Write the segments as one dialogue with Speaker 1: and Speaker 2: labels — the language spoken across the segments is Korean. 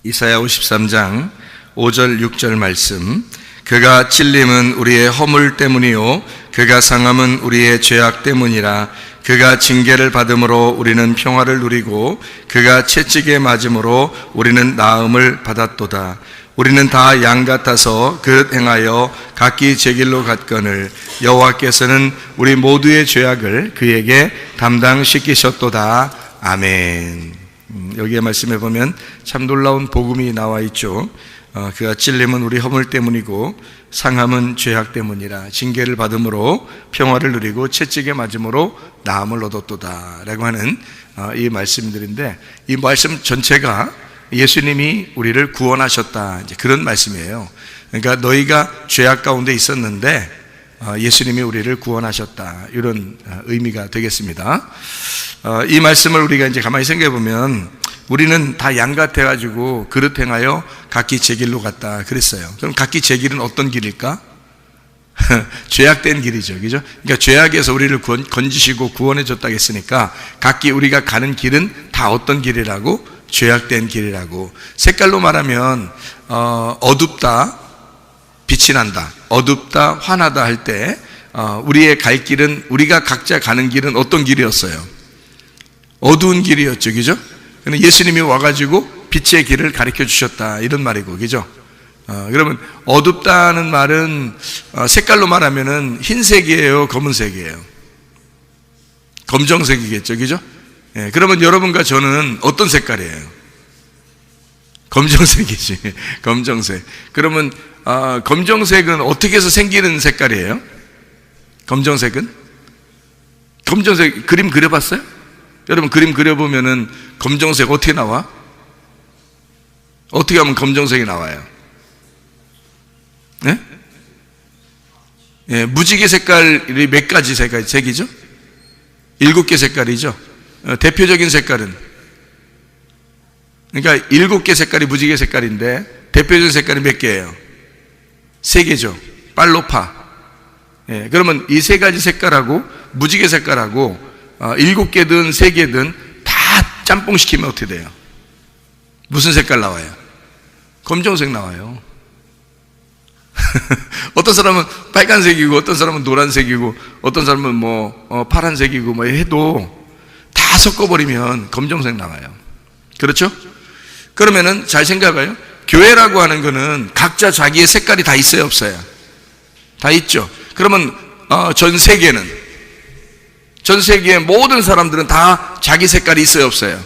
Speaker 1: 이사야 53장 5절 6절 말씀. 그가 찔림은 우리의 허물 때문이요 그가 상함은 우리의 죄악 때문이라. 그가 징계를 받음으로 우리는 평화를 누리고 그가 채찍에 맞음으로 우리는 나음을 받았도다. 우리는 다 양 같아서 그릇 행하여 각기 제 길로 갔거늘 여호와께서는 우리 모두의 죄악을 그에게 담당시키셨도다. 아멘. 여기에 말씀해 보면 참 놀라운 복음이 나와 있죠. 그가 찔림은 우리 허물 때문이고 상함은 죄악 때문이라. 징계를 받음으로 평화를 누리고 채찍에 맞음으로 나음을 얻었도다 라고 하는 이 말씀들인데, 이 말씀 전체가 예수님이 우리를 구원하셨다, 이제 그런 말씀이에요. 그러니까 너희가 죄악 가운데 있었는데 예수님이 우리를 구원하셨다, 이런 의미가 되겠습니다. 이 말씀을 우리가 이제 가만히 생각해 보면 우리는 다 양 같아가지고 그릇 행하여 각기 제 길로 갔다 그랬어요. 그럼 각기 제 길은 어떤 길일까? 죄악된 길이죠, 그죠? 그러니까 죄악에서 우리를 건지시고 구원해 줬다고 했으니까 각기 우리가 가는 길은 다 어떤 길이라고? 죄악된 길이라고. 색깔로 말하면 어둡다, 빛이 난다, 어둡다, 환하다 할 때 우리의 갈 길은, 우리가 각자 가는 길은 어떤 길이었어요? 어두운 길이었죠, 그죠? 근데 예수님이 와가지고 빛의 길을 가르쳐 주셨다, 이런 말이고, 그죠? 그러면 어둡다는 말은 색깔로 말하면은 흰색이에요, 검은색이에요? 검정색이겠죠, 그죠? 예, 그러면 여러분과 저는 어떤 색깔이에요? 검정색이지. 검정색. 그러면 검정색은 어떻게 해서 생기는 색깔이에요? 검정색은? 검정색 그림 그려봤어요? 여러분 그림 그려보면은 검정색 어떻게 나와? 어떻게 하면 검정색이 나와요? 네? 예, 무지개 색깔이 몇 가지 색이죠? 7개 색깔이죠. 대표적인 색깔은, 그러니까 7개 색깔이 무지개 색깔인데 대표적인 색깔이 몇 개예요? 3개죠. 빨로파. 예, 그러면 이 3가지 색깔하고 무지개 색깔하고 7개든 3개든 다 짬뽕 시키면 어떻게 돼요? 무슨 색깔 나와요? 검정색 나와요. 어떤 사람은 빨간색이고 어떤 사람은 노란색이고 어떤 사람은 파란색이고 뭐 해도 다 섞어버리면 검정색 나와요. 그렇죠? 그러면은 잘 생각해요. 교회라고 하는 거는 각자 자기의 색깔이 다 있어요, 없어요? 다 있죠. 그러면 전 세계의 모든 사람들은 다 자기 색깔이 있어요, 없어요?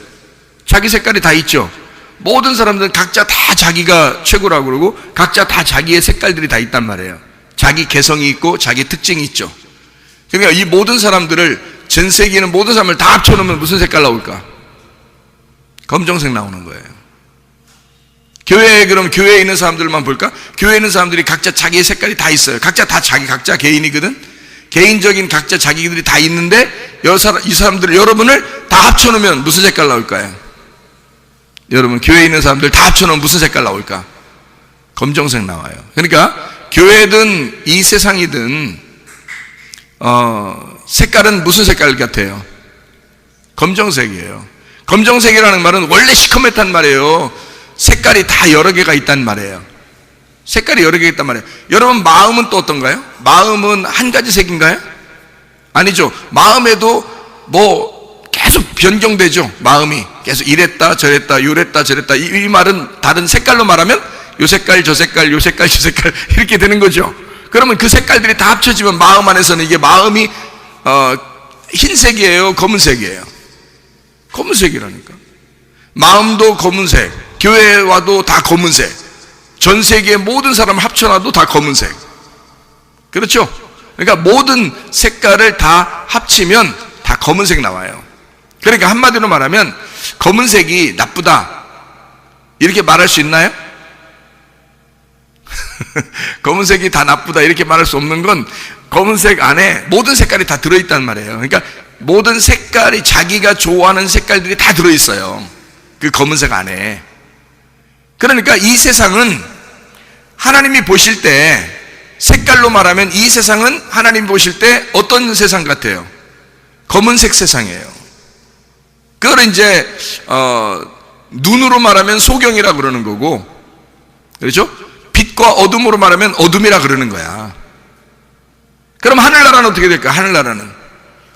Speaker 1: 자기 색깔이 다 있죠. 모든 사람들은 각자 다 자기가 최고라고 그러고 각자 다 자기의 색깔들이 다 있단 말이에요. 자기 개성이 있고 자기 특징이 있죠. 그러니까 이 모든 사람들을, 전 세계에 있는 모든 사람을 다 합쳐놓으면 무슨 색깔 나올까? 검정색 나오는 거예요. 그럼 교회에 있는 사람들만 볼까? 교회에 있는 사람들이 각자 자기의 색깔이 다 있어요. 각자 다 각자 개인이거든. 개인적인 각자 자기들이 다 있는데 이 사람들, 여러분을 다 합쳐놓으면 무슨 색깔 나올까요? 여러분 교회에 있는 사람들 다 합쳐놓으면 무슨 색깔 나올까? 검정색 나와요. 그러니까 교회든 이 세상이든 색깔은 무슨 색깔 같아요? 검정색이에요. 검정색이라는 말은 원래 시커멓단 말이에요. 색깔이 다 여러 개가 있단 말이에요. 색깔이 여러 개가 있단 말이에요. 여러분 마음은 또 어떤가요? 마음은 한 가지 색인가요? 아니죠. 마음에도 계속 변경되죠. 마음이 계속 이랬다 저랬다 요랬다 저랬다. 이 말은 다른 색깔로 말하면 요 색깔 저 색깔 요 색깔 저 색깔 이렇게 되는 거죠. 그러면 그 색깔들이 다 합쳐지면 마음 안에서는 이게 마음이 흰색이에요, 검은색이에요? 검은색이라니까. 마음도 검은색, 교회에 와도 다 검은색, 전 세계의 모든 사람을 합쳐놔도 다 검은색. 그렇죠? 그러니까 모든 색깔을 다 합치면 다 검은색 나와요. 그러니까 한마디로 말하면 검은색이 나쁘다 이렇게 말할 수 있나요? 검은색이 다 나쁘다 이렇게 말할 수 없는 건 검은색 안에 모든 색깔이 다 들어있단 말이에요. 그러니까 모든 색깔이 자기가 좋아하는 색깔들이 다 들어있어요, 그 검은색 안에. 그러니까 이 세상은 하나님이 보실 때, 색깔로 말하면 이 세상은 하나님이 보실 때 어떤 세상 같아요? 검은색 세상이에요. 그걸 이제 눈으로 말하면 소경이라 그러는 거고, 그렇죠? 빛과 어둠으로 말하면 어둠이라 그러는 거야. 그럼 하늘나라는 어떻게 될까요?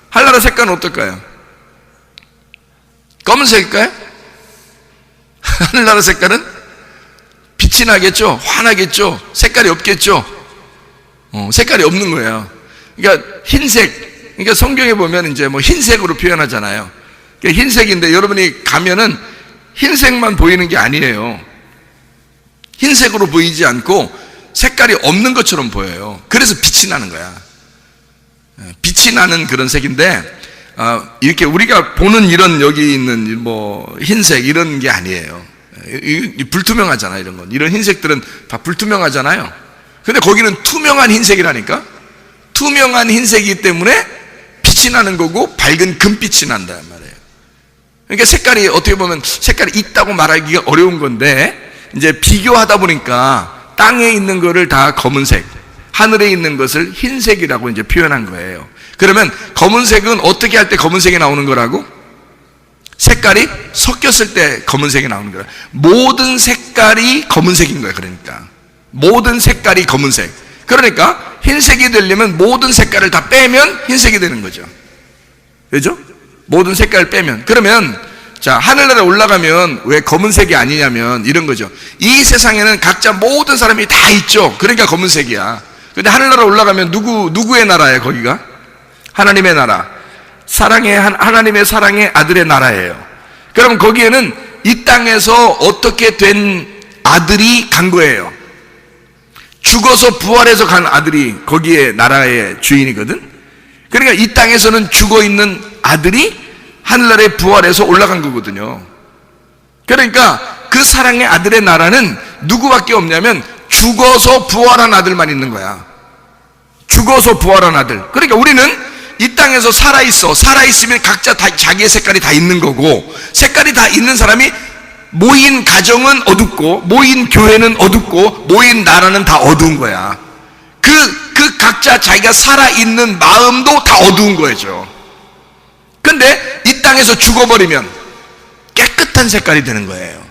Speaker 1: 하늘나라 색깔은 어떨까요? 검은색일까요? 하늘나라 색깔은 빛이 나겠죠? 환하겠죠? 색깔이 없겠죠? 색깔이 없는 거예요. 그러니까 흰색, 그러니까 성경에 보면 이제 뭐 흰색으로 표현하잖아요. 그러니까 흰색인데 여러분이 가면은 흰색만 보이는 게 아니에요. 흰색으로 보이지 않고 색깔이 없는 것처럼 보여요. 그래서 빛이 나는 거야. 빛이 나는 그런 색인데, 이렇게 우리가 보는 이런 여기 있는 뭐 흰색 이런 게 아니에요. 불투명하잖아, 이런 건. 이런 흰색들은 다 불투명하잖아요. 근데 거기는 투명한 흰색이라니까? 투명한 흰색이기 때문에 빛이 나는 거고 밝은 금빛이 난단 말이에요. 그러니까 색깔이 어떻게 보면 색깔이 있다고 말하기가 어려운 건데, 이제 비교하다 보니까 땅에 있는 거를 다 검은색, 하늘에 있는 것을 흰색이라고 이제 표현한 거예요. 그러면 검은색은 어떻게 할 때 검은색이 나오는 거라고? 색깔이 섞였을 때 검은색이 나오는 거야. 모든 색깔이 검은색인 거야. 그러니까 모든 색깔이 검은색. 그러니까 흰색이 되려면 모든 색깔을 다 빼면 흰색이 되는 거죠. 그죠? 모든 색깔을 빼면. 그러면 자, 하늘나라에 올라가면 왜 검은색이 아니냐면 이런 거죠. 이 세상에는 각자 모든 사람이 다 있죠. 그러니까 검은색이야. 근데 하늘나라 올라가면 누구의 나라예요? 거기가 하나님의 나라, 하나님의 사랑의 아들의 나라예요. 그럼 거기에는 이 땅에서 어떻게 된 아들이 간 거예요. 죽어서 부활해서 간 아들이 거기에 나라의 주인이거든. 그러니까 이 땅에서는 죽어 있는 아들이 하늘나라에 부활해서 올라간 거거든요. 그러니까 그 사랑의 아들의 나라는 누구밖에 없냐면 죽어서 부활한 아들만 있는 거야. 죽어서 부활한 아들. 그러니까 우리는 이 땅에서 살아있으면 각자 다 자기의 색깔이 다 있는 거고, 색깔이 다 있는 사람이 모인 가정은 어둡고, 모인 교회는 어둡고, 모인 나라는 다 어두운 거야. 그 각자 자기가 살아있는 마음도 다 어두운 거죠. 근데 이 땅에서 죽어버리면 깨끗한 색깔이 되는 거예요.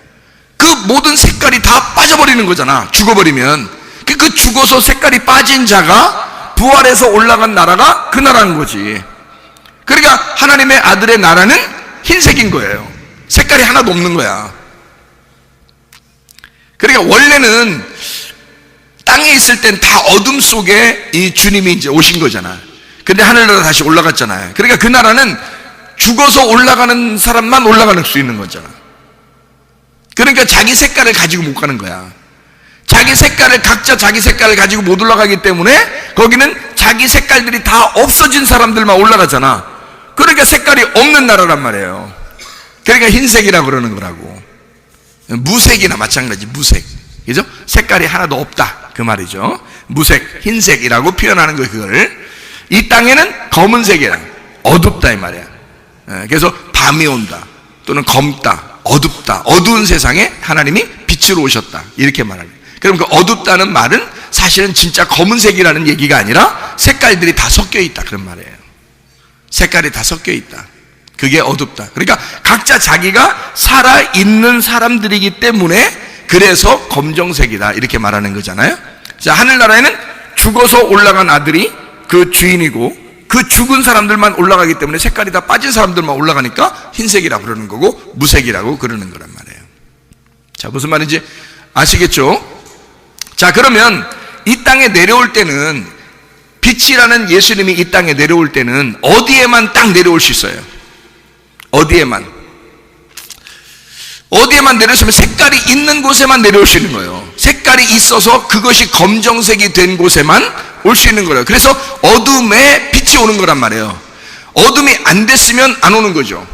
Speaker 1: 그 모든 색깔이 다 빠져버리는 거잖아. 죽어버리면. 그 죽어서 색깔이 빠진 자가 부활해서 올라간 나라가 그 나라인 거지. 그러니까 하나님의 아들의 나라는 흰색인 거예요. 색깔이 하나도 없는 거야. 그러니까 원래는 땅에 있을 땐 다 어둠 속에 이 주님이 이제 오신 거잖아. 근데 하늘나라 다시 올라갔잖아요. 그러니까 그 나라는 죽어서 올라가는 사람만 올라갈 수 있는 거잖아. 그러니까 자기 색깔을 가지고 못 가는 거야. 각자 자기 색깔을 가지고 못 올라가기 때문에 거기는 자기 색깔들이 다 없어진 사람들만 올라가잖아. 그러니까 색깔이 없는 나라란 말이에요. 그러니까 흰색이라고 그러는 거라고. 무색이나 마찬가지, 무색. 그죠? 색깔이 하나도 없다. 그 말이죠. 무색, 흰색이라고 표현하는 거예요, 그걸. 이 땅에는 검은색이야. 어둡다, 이 말이야. 그래서 밤이 온다. 또는 검다. 어둡다. 어두운 세상에 하나님이 빛으로 오셨다. 이렇게 말합니다. 그럼 그 어둡다는 말은 사실은 진짜 검은색이라는 얘기가 아니라 색깔들이 다 섞여 있다. 그런 말이에요. 색깔이 다 섞여 있다. 그게 어둡다. 그러니까 각자 자기가 살아있는 사람들이기 때문에 그래서 검정색이다. 이렇게 말하는 거잖아요. 자, 하늘나라에는 죽어서 올라간 아들이 그 주인이고 그 죽은 사람들만 올라가기 때문에 색깔이 다 빠진 사람들만 올라가니까 흰색이라고 그러는 거고 무색이라고 그러는 거란 말이에요. 자, 무슨 말인지 아시겠죠? 자, 그러면 이 땅에 내려올 때는 빛이라는 예수님이 이 땅에 내려올 때는 어디에만 딱 내려올 수 있어요? 어디에만 내려오시면 색깔이 있는 곳에만 내려올 수 있는 거예요. 색깔이 있어서 그것이 검정색이 된 곳에만 올 수 있는 거예요. 그래서 어둠에 빛이 오는 거란 말이에요. 어둠이 안 됐으면 안 오는 거죠.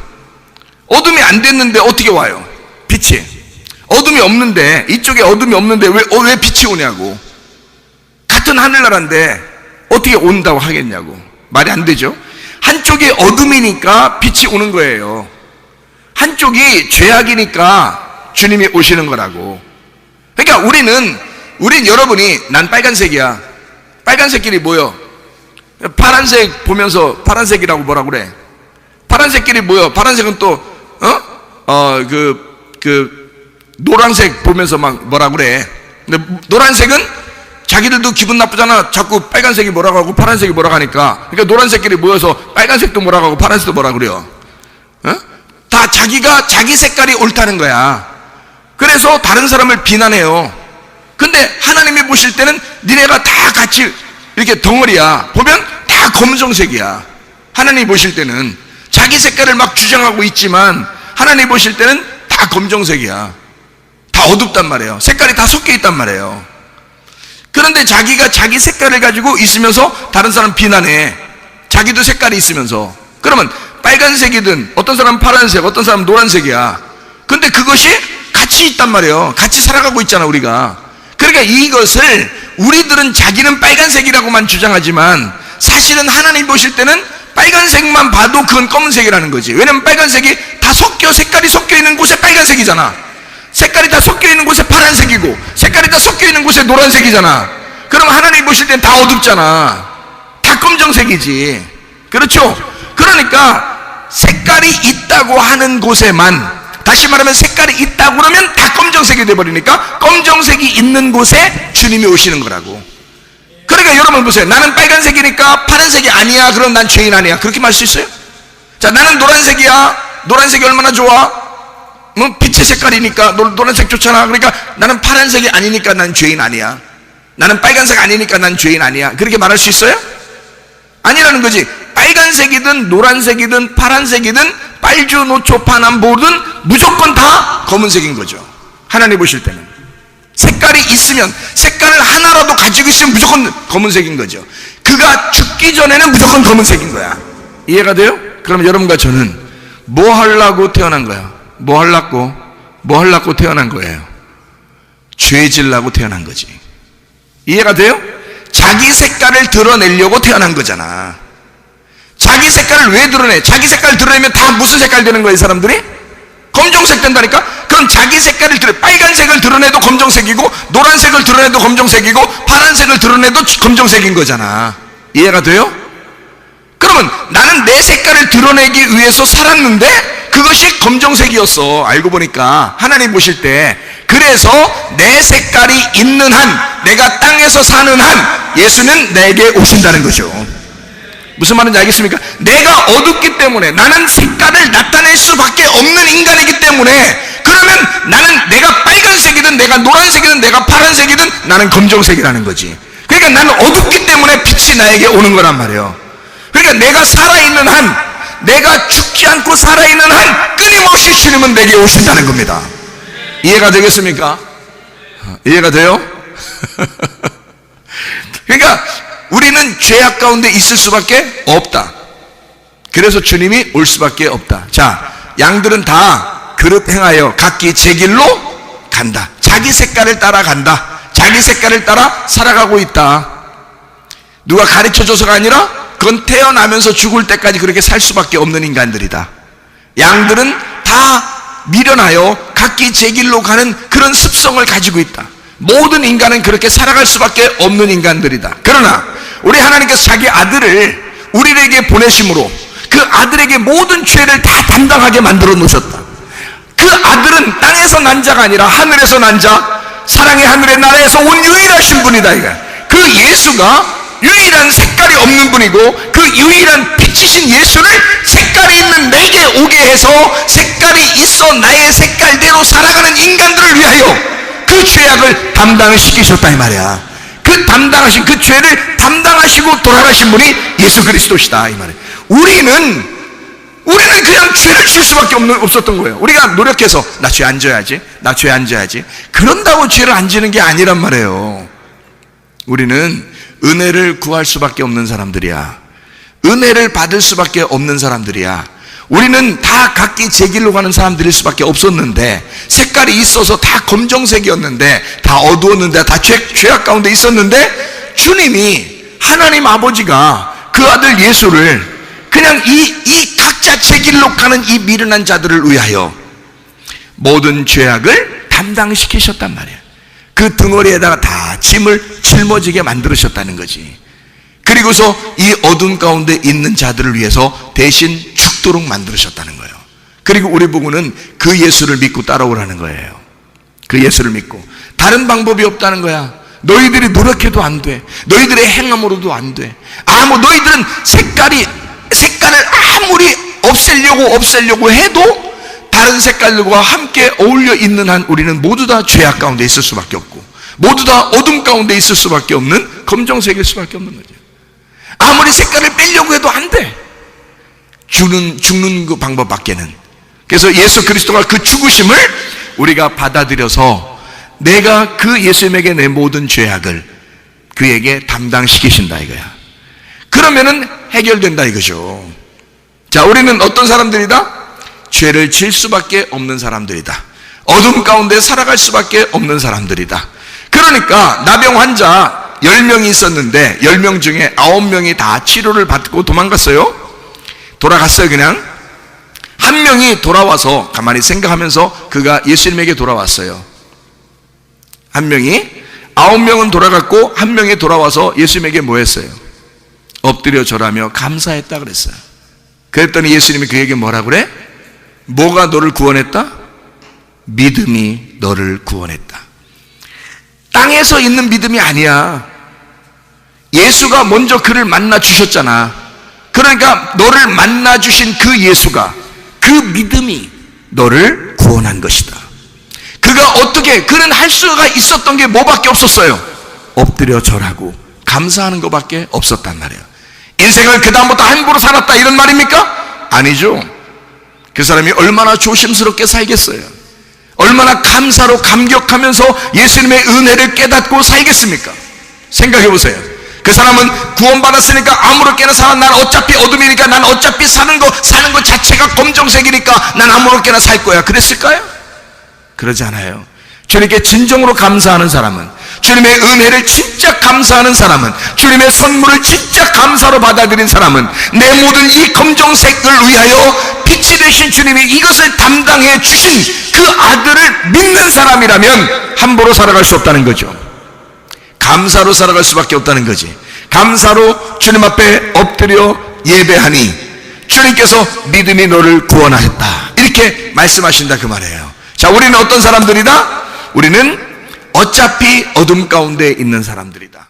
Speaker 1: 어둠이 안 됐는데 어떻게 와요? 빛이. 어둠이 없는데, 이쪽에 어둠이 없는데 왜 빛이 오냐고. 같은 하늘나라인데 어떻게 온다고 하겠냐고. 말이 안 되죠. 한쪽이 어둠이니까 빛이 오는 거예요. 한쪽이 죄악이니까 주님이 오시는 거라고. 그러니까 우린 여러분이 난 빨간색이야. 빨간색끼리 모여. 파란색 보면서 파란색이라고 뭐라 그래. 파란색끼리 모여. 파란색은 또 그 노란색 보면서 막 뭐라 그래. 근데 노란색은 자기들도 기분 나쁘잖아. 자꾸 빨간색이 뭐라고 하고 파란색이 뭐라고 하니까. 그러니까 노란색끼리 모여서 빨간색도 뭐라고 하고 파란색도 뭐라고 그래요. 다 자기가 자기 색깔이 옳다는 거야. 그래서 다른 사람을 비난해요. 근데 하나님이 보실 때는 니네가 다 같이 이렇게 덩어리야. 보면 다 검정색이야. 하나님이 보실 때는 자기 색깔을 막 주장하고 있지만 하나님이 보실 때는 다 검정색이야. 다 어둡단 말이에요. 색깔이 다 섞여 있단 말이에요. 그런데 자기가 자기 색깔을 가지고 있으면서 다른 사람 비난해. 자기도 색깔이 있으면서. 그러면 빨간색이든 어떤 사람은 파란색, 어떤 사람은 노란색이야. 근데 그것이 같이 있단 말이에요. 같이 살아가고 있잖아, 우리가. 그러니까 이것을 우리들은 자기는 빨간색이라고만 주장하지만 사실은 하나님 보실 때는 빨간색만 봐도 그건 검은색이라는 거지. 왜냐면 빨간색이 다 색깔이 섞여 있는 곳에 빨간색이잖아. 색깔이 다 섞여 있는 곳에 파란색이고 색깔이 다 섞여 있는 곳에 노란색이잖아. 그럼 하나님 보실 땐 다 어둡잖아. 다 검정색이지. 그렇죠? 그러니까 색깔이 있다고 하는 곳에만, 다시 말하면 색깔이 있다고 그러면 다 검정색이 돼버리니까 검정색이 있는 곳에 주님이 오시는 거라고. 그러니까 여러분 보세요. 나는 빨간색이니까 파란색이 아니야. 그럼 난 죄인 아니야. 그렇게 말할 수 있어요? 자, 나는 노란색이야. 노란색이 얼마나 좋아? 뭐 빛의 색깔이니까 노란색 좋잖아. 그러니까 나는 파란색이 아니니까 난 죄인 아니야. 나는 빨간색 아니니까 난 죄인 아니야. 그렇게 말할 수 있어요? 아니라는 거지. 빨간색이든 노란색이든 파란색이든 빨주 노초 파남보든 무조건 다 검은색인 거죠. 하나님 보실 때는 색깔이 있으면, 색깔을 하나라도 가지고 있으면 무조건 검은색인 거죠. 그가 죽기 전에는 무조건 검은색인 거야. 이해가 돼요? 그럼 여러분과 저는 뭐 하려고 태어난 거야? 뭐 하려고 태어난 거예요? 죄 지으려고 태어난 거지. 이해가 돼요? 자기 색깔을 드러내려고 태어난 거잖아. 자기 색깔을 왜 드러내? 자기 색깔을 드러내면 다 무슨 색깔 되는 거예요, 사람들이? 검정색 된다니까? 그럼 자기 색깔을 빨간색을 드러내도 검정색이고, 노란색을 드러내도 검정색이고, 파란색을 드러내도 검정색인 거잖아. 이해가 돼요? 그러면 나는 내 색깔을 드러내기 위해서 살았는데 그것이 검정색이었어. 알고 보니까 하나님 보실 때. 그래서 내 색깔이 있는 한, 내가 땅에서 사는 한 예수는 내게 오신다는 거죠. 무슨 말인지 알겠습니까? 내가 어둡기 때문에, 나는 색깔을 나타낼 수밖에 없는 인간이기 때문에, 그러면 나는 내가 빨간색이든 내가 노란색이든 내가 파란색이든 나는 검정색이라는 거지. 그러니까 나는 어둡기 때문에 빛이 나에게 오는 거란 말이에요. 그러니까 내가 살아있는 한, 내가 죽지 않고 살아있는 한 끊임없이 주님은 내게 오신다는 겁니다. 이해가 되겠습니까? 이해가 돼요? 그러니까 우리는 죄악 가운데 있을 수밖에 없다. 그래서 주님이 올 수밖에 없다. 자, 양들은 다 그릇 행하여 각기 제 길로 간다. 자기 색깔을 따라 간다. 자기 색깔을 따라 살아가고 있다. 누가 가르쳐줘서가 아니라 그건 태어나면서 죽을 때까지 그렇게 살 수밖에 없는 인간들이다. 양들은 다 미련하여 각기 제 길로 가는 그런 습성을 가지고 있다. 모든 인간은 그렇게 살아갈 수밖에 없는 인간들이다. 그러나 우리 하나님께서 자기 아들을 우리에게 보내심으로 그 아들에게 모든 죄를 다 담당하게 만들어 놓으셨다. 그 아들은 땅에서 난 자가 아니라 하늘에서 난 자, 사랑의 하늘의 나라에서 온 유일하신 분이다. 이거. 그 예수가 유일한 색깔이 없는 분이고, 그 유일한 빛이신 예수를 색깔이 있는 내게 오게 해서 색깔이 있어 나의 색깔대로 살아가는 인간들을 위하여 그 죄악을 담당시키셨다 이 말이야. 그 담당하신, 그 죄를 담당하시고 돌아가신 분이 예수 그리스도시다 이 말이야. 우리는 그냥 죄를 지을 수밖에 없었던 거예요. 우리가 노력해서 나 죄 안 져야지, 나 죄 안 져야지, 그런다고 죄를 안 지는 게 아니란 말이에요. 우리는 은혜를 구할 수밖에 없는 사람들이야. 은혜를 받을 수밖에 없는 사람들이야. 우리는 다 각기 제 길로 가는 사람들일 수밖에 없었는데, 색깔이 있어서 다 검정색이었는데, 다 어두웠는데, 다 죄악 가운데 있었는데, 주님이, 하나님 아버지가 그 아들 예수를 그냥 이 각자 제 길로 가는 이 미련한 자들을 위하여 모든 죄악을 담당시키셨단 말이야. 그 덩어리에다가 다 짐을 짊어지게 만들으셨다는 거지. 그리고서 이 어둠 가운데 있는 자들을 위해서 대신 죽도록 만들으셨다는 거예요. 그리고 우리 보고는 그 예수를 믿고 따라오라는 거예요. 그 예수를 믿고. 다른 방법이 없다는 거야. 너희들이 노력해도 안 돼. 너희들의 행함으로도 안 돼. 너희들은 색깔을 아무리 없애려고 해도 다른 색깔들과 함께 어울려 있는 한 우리는 모두 다 죄악 가운데 있을 수밖에 없고, 모두 다 어둠 가운데 있을 수밖에 없는 검정색일 수밖에 없는 거죠. 아무리 색깔을 빼려고 해도 안 돼. 죽는 그 방법밖에는. 그래서 예수 그리스도가 그 죽으심을 우리가 받아들여서 내가 그 예수님에게 내 모든 죄악을 그에게 담당시키신다 이거야. 그러면은 해결된다 이거죠. 자, 우리는 어떤 사람들이다? 죄를 질 수밖에 없는 사람들이다. 어둠 가운데 살아갈 수밖에 없는 사람들이다. 그러니까 나병 환자 10명이 있었는데 10명 중에 9명이 다 치료를 받고 도망갔어요. 돌아갔어요. 그냥 한 명이 돌아와서 가만히 생각하면서 그가 예수님에게 돌아왔어요. 한 명이, 9명은 돌아갔고 한 명이 돌아와서 예수님에게 뭐 했어요? 엎드려 절하며 감사했다 그랬어요. 그랬더니 예수님이 그에게 뭐라 그래? 뭐가 너를 구원했다? 믿음이 너를 구원했다. 땅에서 있는 믿음이 아니야. 예수가 먼저 그를 만나 주셨잖아. 그러니까 너를 만나 주신 그 예수가, 그 믿음이 너를 구원한 것이다. 그는 할 수가 있었던 게 뭐밖에 없었어요? 엎드려 절하고 감사하는 것밖에 없었단 말이에요. 인생을 그 다음부터 함부로 살았다 이런 말입니까? 아니죠. 그 사람이 얼마나 조심스럽게 살겠어요? 얼마나 감사로 감격하면서 예수님의 은혜를 깨닫고 살겠습니까? 생각해 보세요. 그 사람은 구원받았으니까 아무렇게나 살아. 난 어차피 어둠이니까, 난 어차피 사는 거 자체가 검정색이니까 난 아무렇게나 살 거야. 그랬을까요? 그러지 않아요. 주님께 진정으로 감사하는 사람은, 주님의 은혜를 진짜 감사하는 사람은, 주님의 선물을 진짜 감사로 받아들인 사람은 내 모든 이 검정색을 위하여 빛이 되신 주님이 이것을 담당해 주신 그 아들을 믿는 사람이라면 함부로 살아갈 수 없다는 거죠. 감사로 살아갈 수밖에 없다는 거지. 감사로 주님 앞에 엎드려 예배하니 주님께서 믿음이 너를 구원하였다 이렇게 말씀하신다 그 말이에요. 자, 우리는 어떤 사람들이다? 우리는 어차피 어둠 가운데 있는 사람들이다.